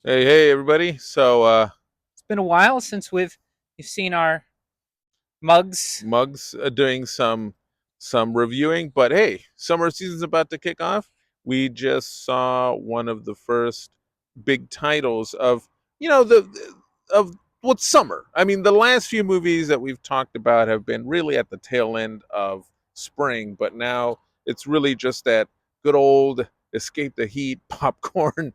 Hey, everybody. It's been a while since you've seen our mugs. Mugs doing some reviewing, but hey, summer season's about to kick off. We just saw one of the first big titles of, the of what's summer. I mean, the last few movies that we've talked about have been really at the tail end of spring, but now it's really just that good old escape the heat popcorn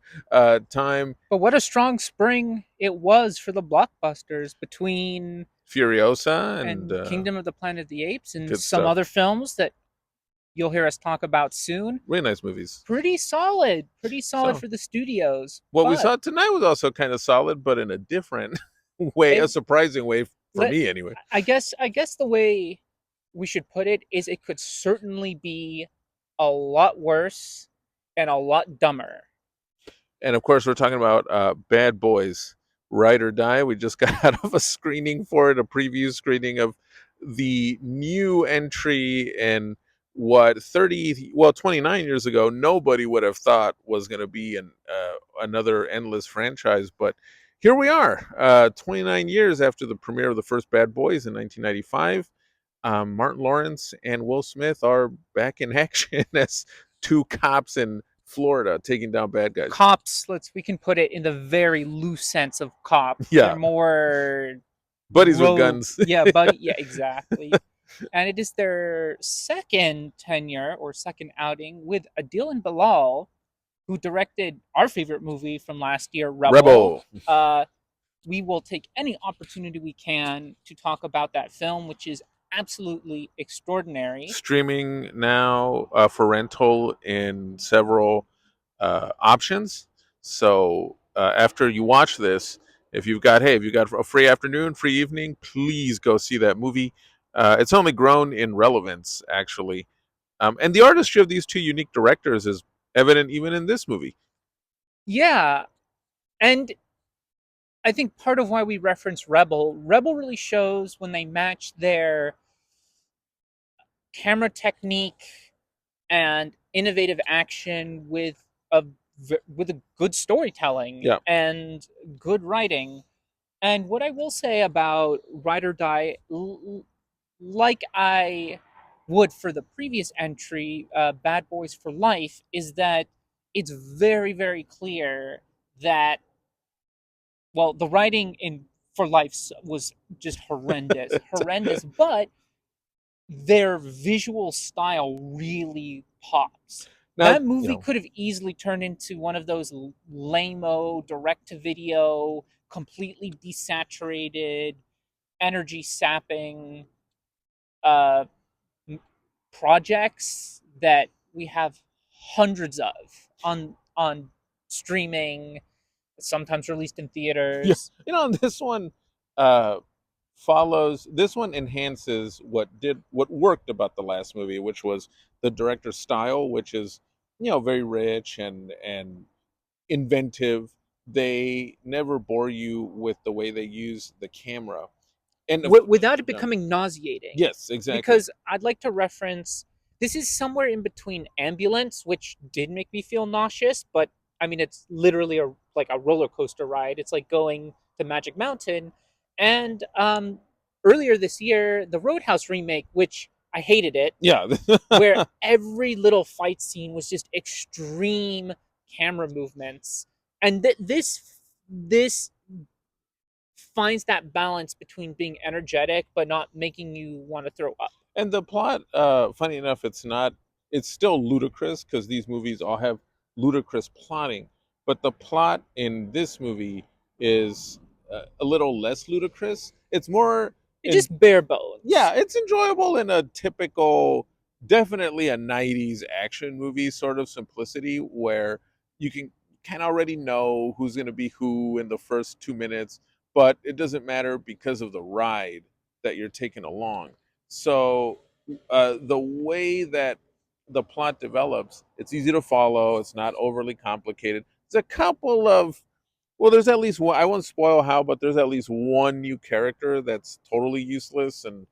time. But what a strong spring it was for the blockbusters between Furiosa and and Kingdom of the Planet of the Apes and good some stuff. other films that you'll hear us talk about soon. Really nice movies. Pretty solid So for the studios. what we But saw tonight was also kind of solid, but in a different way, a it surprising way for let me anyway. I guess the way we should put it is it could certainly be a lot worse and a lot dumber. And of course, we're talking about Bad Boys, Ride or Die. We just got out of a screening for it, a preview screening of the new entry in what 29 years ago, nobody would have thought was going to be another endless franchise. But here we are, 29 years after the premiere of the first Bad Boys in 1995. Martin Lawrence and Will Smith are back in action as two cops in Florida taking down bad guys. Cops, we can put it in the very loose sense of cop. They're Yeah, more buddies with rogue. guns. Yeah, buddy. Yeah, exactly. And it is their second tenure or second outing with Adil and Bilal, who directed our favorite movie from last year, Rebel. Rebel Uh, we will take any opportunity we can to talk about that film, which is absolutely extraordinary. streaming now for rental in several options. So after you watch this, if you've got a free afternoon, free evening, please go see that movie. It's only grown in relevance actually, and the artistry of these two unique directors is evident even in this movie. Yeah, and I think part of why we reference Rebel really shows when they match their camera technique and innovative action a with a good storytelling Yeah, and good writing. And what I will say about Ride or Die, like I would for the previous entry, Bad Boys for Life, is that it's very, very clear that, well, the writing in for Life was just horrendous, horrendous, but their visual style really pops. now That movie could have easily turned into one of those lame-o direct to video, completely desaturated, energy sapping uh, projects that we have hundreds of on streaming, sometimes released in yeah, theaters. this one uh follows this one enhances what worked about the last movie, which was the director's style, which is very rich and inventive. They never bore you with the way they use the camera, and Without it no, becoming nauseating. yes, exactly. Because I'd like to reference this is somewhere in between Ambulance, which did make me feel nauseous, but I mean it's literally like a roller coaster ride. It's like going to Magic Mountain, and earlier this year the Roadhouse remake, which I hated it, Yeah. where every little fight scene was just extreme camera movements, and this finds that balance between being energetic but not making you want to throw up. And the plot, funny enough, it's still ludicrous because these movies all have ludicrous plotting. But the plot in this movie is a little less ludicrous. It's more It's in just bare Yeah, bones. it's enjoyable in a typical, definitely a 90s action movie sort of simplicity where you can kind of already know who's going to be who in the first 2 minutes, but it doesn't matter because of the ride that you're taking along. So, the way that the plot develops, it's easy to follow, it's not overly complicated. There's a couple of there's at least one. I won't spoil how, but there's at least one new character that's totally useless, and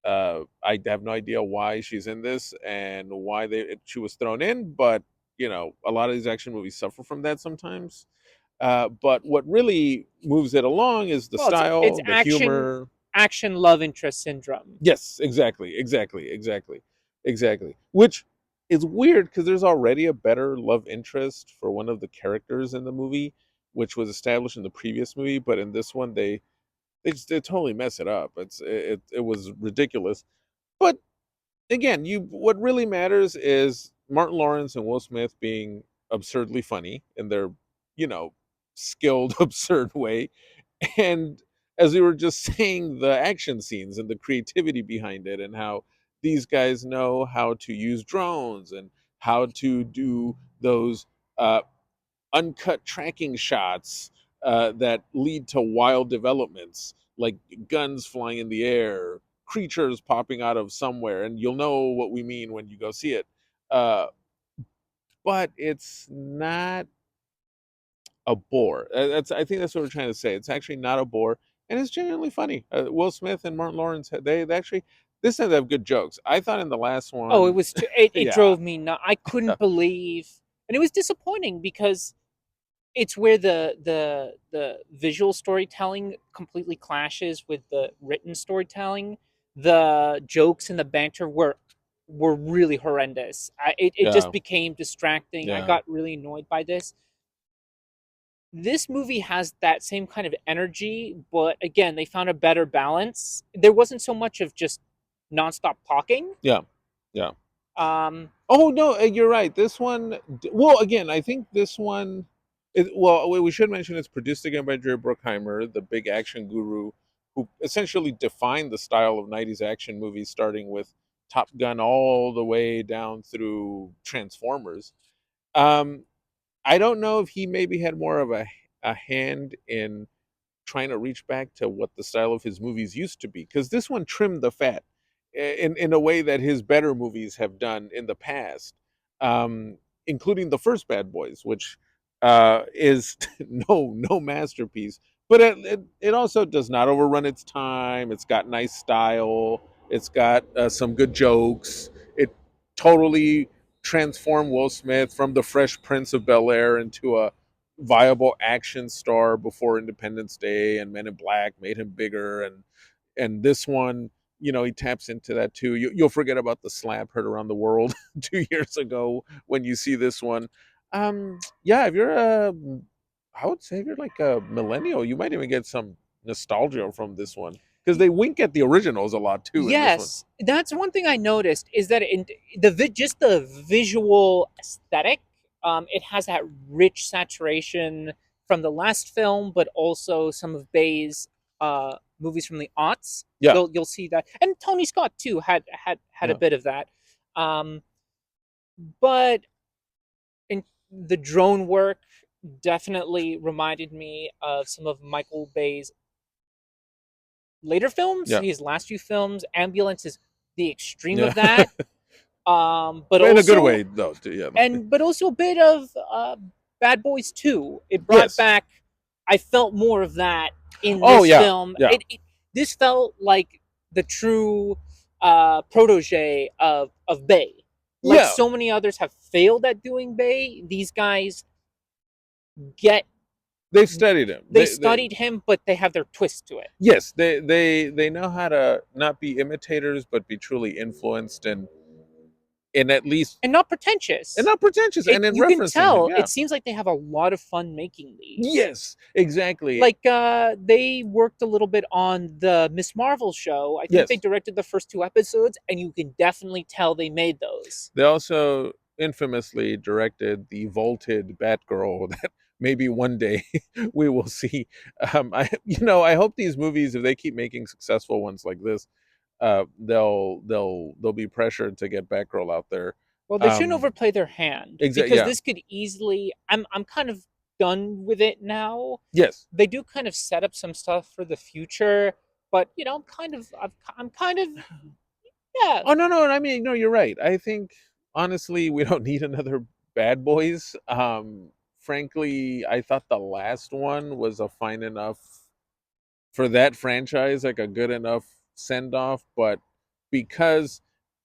I have no idea why she's in this and she was thrown in. But a lot of these action movies suffer from that sometimes. But what really moves it along is the Well, it's style, the humor. action love interest syndrome. Yes, exactly. Which is weird because there's already a better love interest for one of the characters in the movie, which was established in the previous movie. But in this one, they totally mess it up. It was ridiculous. But again, you what really matters is Martin Lawrence and Will Smith being absurdly funny in their, you know, skilled absurd way, and as we were just saying, the action scenes and the creativity behind it, and how these guys know how to use drones and how to do those uh, uncut tracking shots that lead to wild developments, like guns flying in the air, creatures popping out of somewhere, and you'll know what we mean when you go see it. Uh, but it's not a bore. That's I think that's what we're trying to say. It's actually not a bore, and it's genuinely funny. Will Smith and Martin Lawrence, they actually this time they have good jokes. I thought in the last Oh, it one, was it yeah, drove me nuts. I couldn't believe, and it was disappointing because it's where the visual storytelling completely clashes with the written storytelling. The jokes and the banter were really horrendous. It just yeah, became distracting. I yeah, got really annoyed by this. This movie has that same kind of energy, but again, they found a better balance. There wasn't so much of just nonstop talking. yeah, yeah. Um, Oh no, you're right. This one, well, again, I think this one, well, we should mention it's produced again by Jerry Bruckheimer, the big action guru, who essentially defined the style of '90s action movies, starting with Top Gun all the way down through Transformers. Um, I don't know if he maybe had more of a hand in trying to reach back to what the style of his movies used to be, because this one trimmed the fat in a way that his better movies have done in the past, um, including the first Bad Boys, which is no masterpiece, but it also does not overrun its time. It's got nice style. It's got some good jokes. It totally transformed Will Smith from the Fresh Prince of Bel Air into a viable action star before Independence Day, and Men in Black made him bigger, and this one, he taps into that too. You'll forget about the slap heard around the world 2 years ago when you see this one. Yeah, if you're I would say if you're like a millennial, you might even get some nostalgia from this one because they wink at the originals a lot too in this one. yes, that's one thing I noticed is that in just the visual aesthetic, it has that rich saturation from the last film, but also some of Bay's movies from the aughts. Yeah, You'll see that, and Tony Scott too had a yeah, bit of that. Um, but in the drone work definitely reminded me of some of Michael Bay's later films, yeah, his last few films. Ambulance is the extreme yeah. of that. But In a good also way though, too. Yeah. but also a bit of Bad Boys 2. It brought Yes. back. I felt more of that in Oh this yeah, film. yeah, This felt like the true protege of Bay. Like yeah. so many others have failed at doing Bay, these guys get They've studied him. they They studied him, but they have their twist to it, yes, they know how to not be imitators, but be truly influenced, and at least and not and pretentious. not pretentious, It and in you can referencing him. tell. Yeah. It seems like they have a lot of fun making these. Yes, exactly. Like they worked a little bit on the Miss Marvel show. I think they Yes, directed the first two episodes, and you can definitely tell they made those. they also infamously directed the vaulted Batgirl that maybe one day we will see. I hope these movies, if they keep making successful ones like this, they'll be pressured to get Batgirl out there. Well, they shouldn't Um, overplay their hand because Yeah, this could easily. I'm kind of done with it now. yes. They do kind of set up some stuff for the future, but I'm kind of yeah. Oh no, I mean, no, you're right. I think honestly, we don't need another Bad Boys. Frankly, I thought the last one was a fine enough for that franchise, like a good enough send off, but because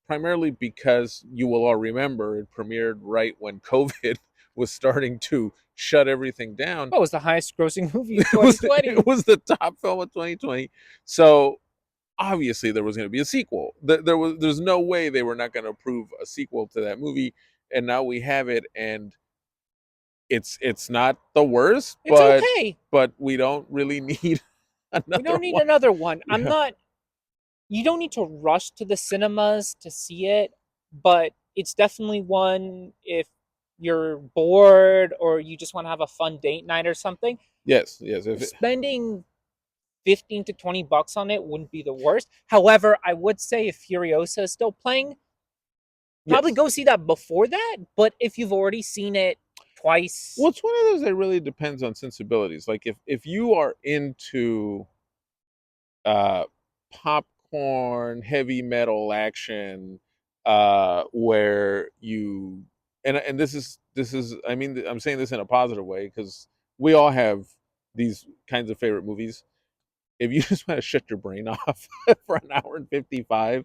primarily because you will all remember it premiered right when COVID was starting to shut everything down. What was the highest grossing movie of It 2020? was the top film of 2020. So obviously there was going to be a sequel. There's no way they were not going to approve a sequel to that movie, and now we have it, and it's not the worst, It's okay. but we don't really need We another don't need one. another one. I'm Yeah. not You don't need to rush to the cinemas to see it, but it's definitely one if you're bored or you just want to have a fun date night or something. Yes. Yes. If it, Spending 15 to 20 bucks on it wouldn't be the worst. However, I would say if Furiosa is still playing, probably yes. go see that before that. But if you've already seen it Well, twice, it's one of those that really depends on sensibilities. Like if you are into uh, popcorn, heavy metal action, where you and this is I mean I'm saying this in a positive way because we all have these kinds of favorite movies. If you just want to shut your brain off for an hour and 55,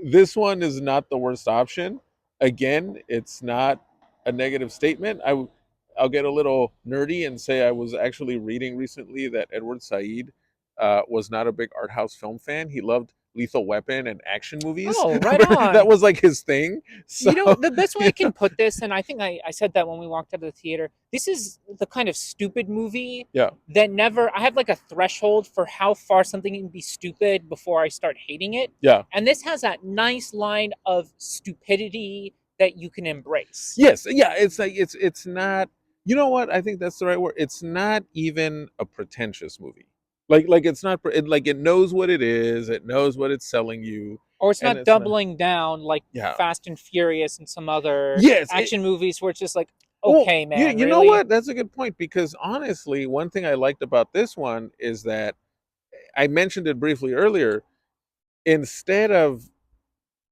this one is not the worst option. Again, it's not a negative statement. I'll get a little nerdy and say I was actually reading recently that Edward Said was not a big art house film fan. He loved Lethal Weapon and action movies. oh, right That on. was like his thing. So The best way I you know, can put this, and I think I said that when we walked out of the theater, this is the kind of stupid movie yeah, that never, I have like a threshold for how far something can be stupid before I start hating it. yeah, And this has that nice line of stupidity that you can embrace. yes, yeah. It's like it's not. You know what? I think that's the right word. It's not even a pretentious movie. Like it's not. Like it knows what it is. It knows what it's selling you, Or it's and not it's not. doubling down like Yeah. Fast and Furious and some other Yes. action movies where it's just like, Well, okay, you man, you know really? what? That's a good point because honestly, one thing I liked about this one is that I mentioned it briefly earlier. Instead of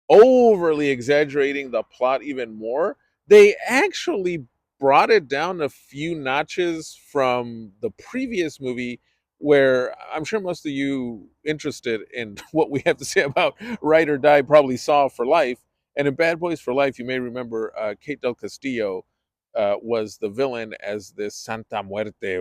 overly exaggerating the plot even more, they actually brought it down a few notches from the previous movie, where I'm sure most of you interested in what we have to say about Ride or Die probably saw for life. And in Bad Boys for Life, you may remember Kate Del Castillo was the villain as this Santa Muerte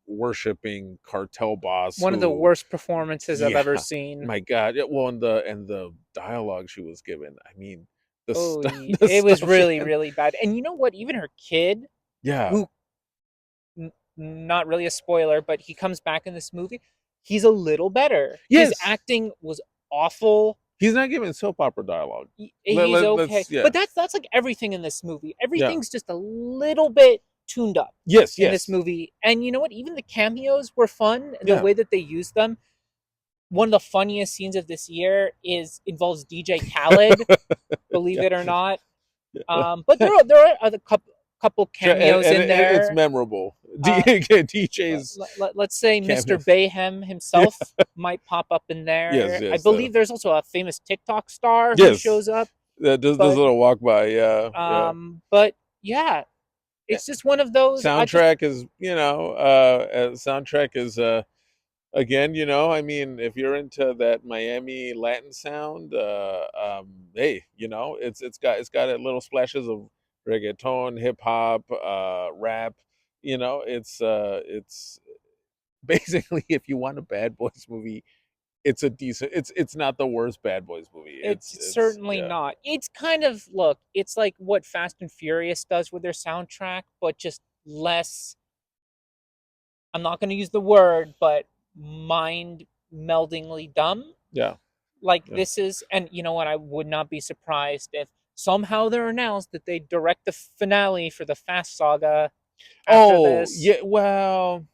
worshipping cartel boss One of the who, worst performances I've yeah, ever seen. my God. Yeah, well, and the dialogue she was given. I mean, the Oh, stuff the it was stuff she really, had. really bad. And you know what? Even her kid, Yeah. who, not really a spoiler, but he comes back in this movie, he's a little better. His Yes. acting was awful. He's not giving soap opera dialogue. He's okay, Let's yeah. but that's like everything in this movie. Yeah. Everything's just a little bit tuned up Yes, in this yes. movie. And you know what? Even the cameos were fun. The Yeah. way that they used them. One of the funniest scenes of this year is involves DJ Khaled. Believe Yeah. it or not. But there are a couple cameos in It's there. memorable. Uh, DJ's let's say Mr. cameo. Bayhem Yeah. himself might pop up in Yes, there. I yes. believe there's also a famous TikTok star who Yes. shows up. Does a But little walk by. Yeah, yeah. but yeah, it's just one of those. I just Soundtrack is, soundtrack is again, I mean, if you're into that Miami Latin sound, hey, it's got a little splashes of reggaeton, hip hop, rap. It's basically, if you want a Bad Boys movie, it's a decent. It's not the worst Bad Boys movie. it's It's certainly yeah, not. It's kind of look. It's like what Fast and Furious does with their soundtrack, but just less. I'm not going to use the word, but mind meldingly dumb. yeah, Like yeah. this is, and you know what? I would not be surprised if somehow they're announced that they direct the finale for the Fast Saga after Oh this. yeah, well,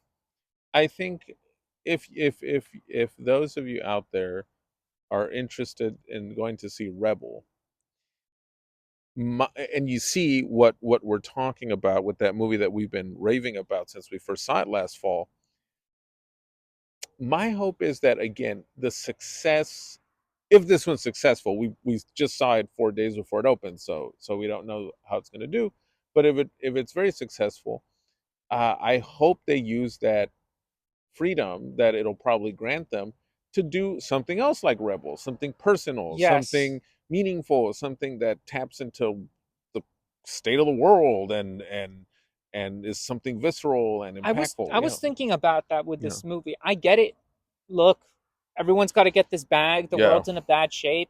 I think if those of you out there are interested in going to see Rebel, and you see what we're talking about with that movie that we've been raving about since we first saw it last fall, my hope is that again the success, if this one's successful, we just saw it 4 days before it opened, so we don't know how it's going to do, but if it's very successful, I hope they use that freedom that it'll probably grant them to do something else like Rebel, something personal, Yes, something meaningful, something that taps into the state of the world and and is something visceral and I was impactful. I was thinking about that with You know, this movie. I get it. Look, everyone's got to get this bag. The yeah, world's in a bad shape.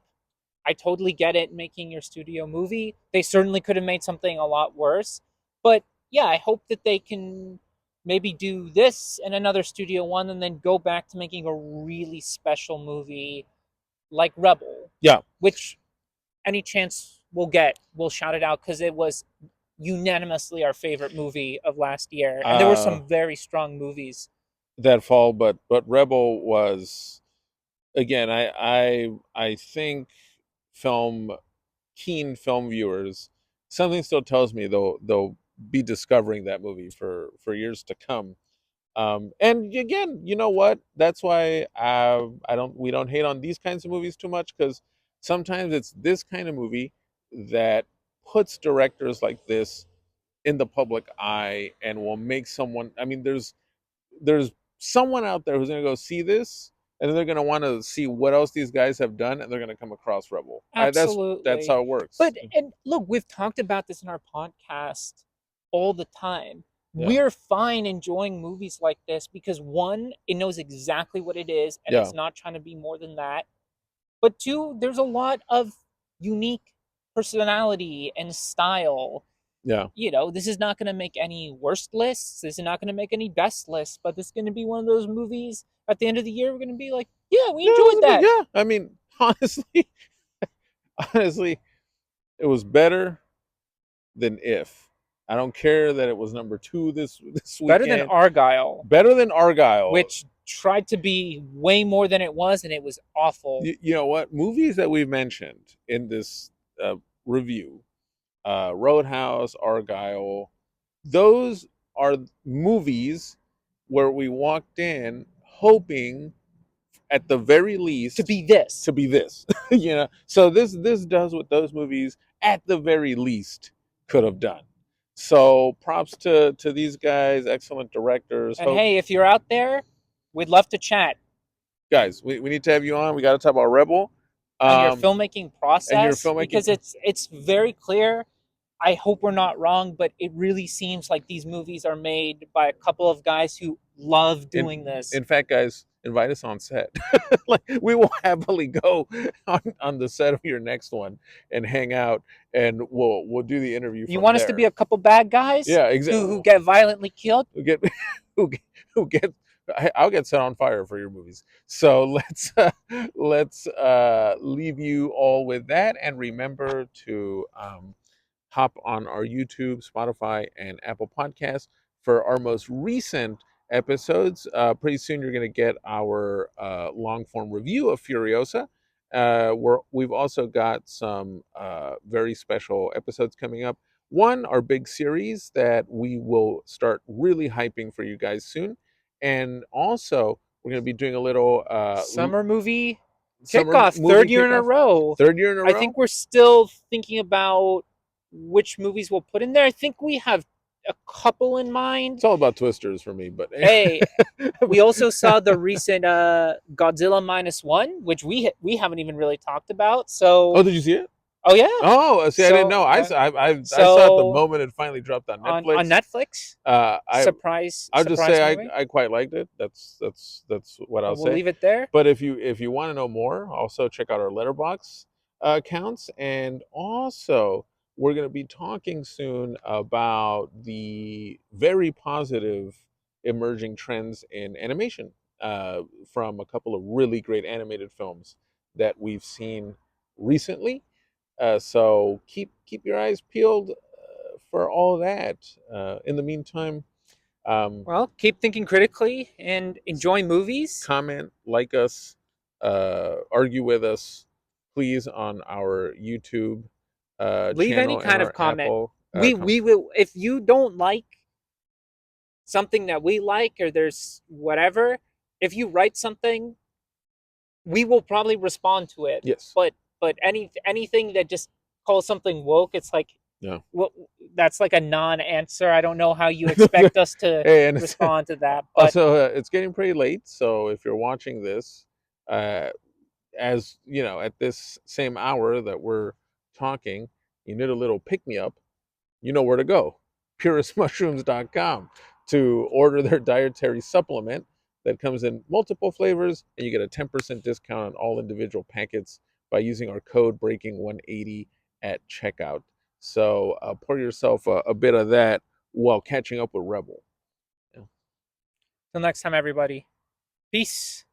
I totally get it making your studio movie. They certainly could have made something a lot worse. But yeah, I hope that they can maybe do this and another studio one and then go back to making a really special movie like Rebel, yeah. which any chance we'll get, we'll shout it out because it was unanimously our favorite movie of last year. And there were Uh, some very strong movies. that fall, but Rebel was, again. I think film keen film viewers, something still tells me they'll be discovering that movie for years to come. And again, you know what? That's why I don't we don't hate on these kinds of movies too much, because sometimes it's this kind of movie that puts directors like this in the public eye and will make someone. I mean, there's someone out there who's going to go see this, and then they're going to want to see what else these guys have done, and they're going to come across Rebel. That's Absolutely. how it works. But and look, we've talked about this in our podcast all the time. Yeah, We're fine enjoying movies like this because one, it knows exactly what it is and yeah, it's not trying to be more than that. But two, there's a lot of unique personality and style. yeah. This is not going to make any worst lists. This is not going to make any best lists, but this is going to be one of those movies at the end of the year we're going to be like, yeah, we Yeah, enjoyed that. yeah. I mean, honestly, honestly, it was better than If. I don't care that it was number two this Better than weekend. Argyle, Better than Argyle. which tried to be way more than it was, and it was awful. You know what? Movies that we've mentioned in this review, Roadhouse, Argyle, those are movies where we walked in hoping, at the very To least, be this. to be this. So this does what those movies at the very least could have done. So props to these guys, excellent directors. And Hope hey, if you're out there, we'd love to chat guys, we need to have you on. We got to talk about Rebel, on your um filmmaking and your process filmmaking. because it's very clear. I hope we're not wrong, but it really seems like these movies are made by a couple of guys who love in doing this. in fact, guys, invite us on set. Like, we will happily go on the set of your next one and hang out, and we'll do the interview You from want us to be there. a couple bad guys Yeah, who exactly. get violently killed? Who get who get, who get I'll get set on fire for your movies. So let's leave you all with that, and remember to hop on our YouTube, Spotify, and Apple Podcasts for our most recent episodes. Pretty soon, you're going to get our long form review of Furiosa. We've also got some very special episodes coming up. One, our big series that we will start really hyping for you guys soon. And also, we're going to be doing a little Summer movie summer kickoff, movie third year in a kickoff, row. third year in a I row. think we're still thinking about which movies we'll put in there. I think we have a couple in mind. It's all about twisters for me, but Hey, we also saw the recent Godzilla -1, which we haven't even really talked about. oh, So, did you see it? oh yeah, Oh, see, I didn't so know. uh, I saw it the so moment it finally dropped on on Netflix. Netflix, Uh, I I'll just surprise say movie. I quite liked it. That's what I'll We'll say. leave it there. But if you want to know more, also check out our letterbox accounts, and also we're going to be talking soon about the very positive emerging trends in animation, from a couple of really great animated films that we've seen recently. So keep your eyes peeled for all that. In the meantime, um, Well, keep thinking critically and enjoy movies. comment, like us, argue with us, please, on our YouTube Leave any channel and kind of our comment. Apple. We will if you don't like something that we like or there's whatever, if you write something, we will probably respond to it. Yes. But anything that just calls something woke, it's like Yeah. what that's like a non-answer. I don't know how you expect us to Hey, and it's respond to that, but also it's getting pretty late. So if you're watching this, uh, as you know, at this same hour that we're talking, you need a little pick me up. You know where to go. puristmushrooms.com to order their dietary supplement that comes in multiple flavors, and you get a 10% discount on all individual packets by using our code breaking180 at checkout. So pour yourself a bit of that while catching up with Rebel. Yeah. Till next time, everybody. Peace.